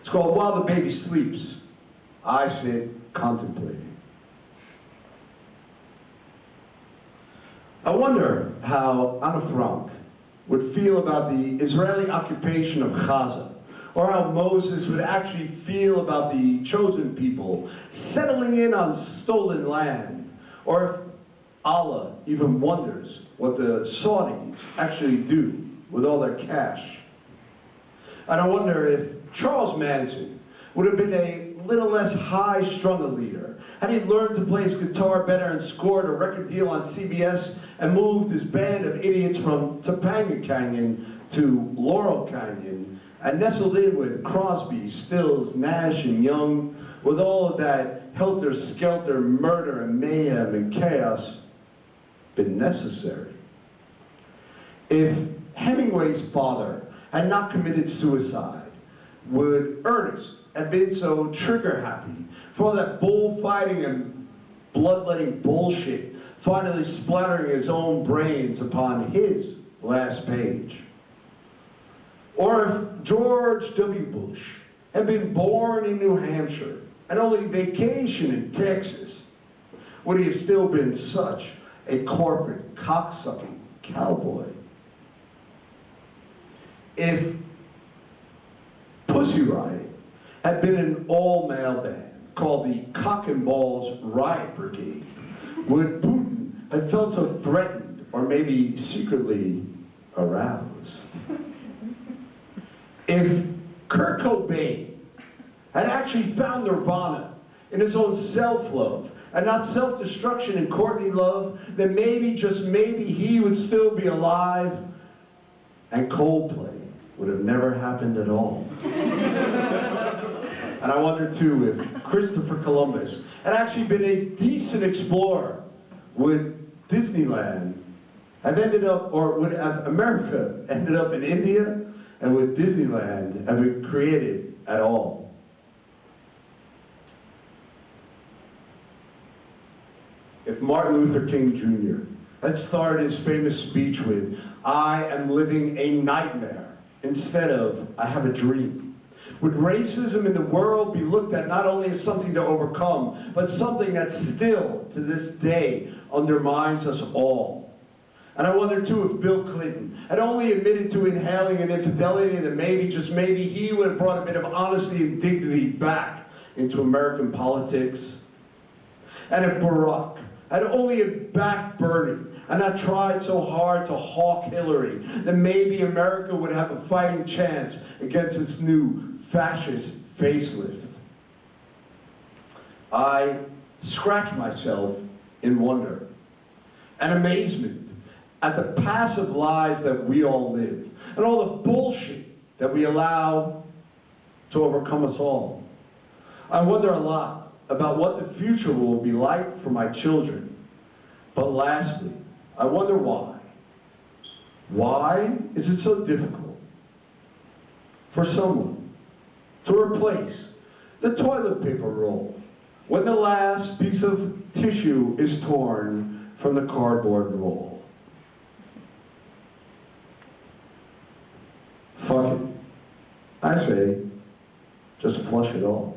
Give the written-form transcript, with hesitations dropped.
It's called While the Baby Sleeps, I Sit Contemplating. I wonder how Anne Frank would feel about the Israeli occupation of Gaza, or how Moses would actually feel about the chosen people settling in on stolen land, or if Allah even wonders what the Saudis actually do with all their cash. And I wonder if Charles Manson would have been a little less high-strung a leader had he learned to play his guitar better and scored a record deal on CBS and moved his band of idiots from Topanga Canyon to Laurel Canyon and nestled in with Crosby, Stills, Nash, and Young with all of that helter-skelter murder and mayhem and chaos been necessary. If Hemingway's father had not committed suicide, would Ernest have been so trigger-happy for all that bullfighting and bloodletting bullshit finally splattering his own brains upon his last page? Or if George W. Bush had been born in New Hampshire and only vacationed in Texas, would he have still been such a corporate, cocksucking cowboy? If Pussy Riot had been an all-male band called the Cock and Balls Riot Brigade, would Putin have felt so threatened or maybe secretly aroused? If Kurt Cobain had actually found nirvana in his own self-love and not self-destruction in Courtney Love, then maybe, just maybe, he would still be alive and Coldplay would have never happened at all. And I wonder too if Christopher Columbus had actually been a decent explorer, would Disneyland have ended up, or would have America ended up in India, and would Disneyland have been created at all? If Martin Luther King Jr. had started his famous speech with, "I am living a nightmare," instead of, "I have a dream," would racism in the world be looked at not only as something to overcome, but something that still, to this day, undermines us all? And I wonder too if Bill Clinton had only admitted to inhaling an infidelity, that maybe, just maybe, he would have brought a bit of honesty and dignity back into American politics. And if Barack had only backed Bernie and not tried so hard to hawk Hillary, then maybe America would have a fighting chance against its new fascist facelift. I scratch myself in wonder and amazement at the passive lives that we all live and all the bullshit that we allow to overcome us all. I wonder a lot about what the future will be like for my children. But lastly, I wonder why. Why is it so difficult for someone to replace the toilet paper roll when the last piece of tissue is torn from the cardboard roll? Fuck it. I say, just flush it all.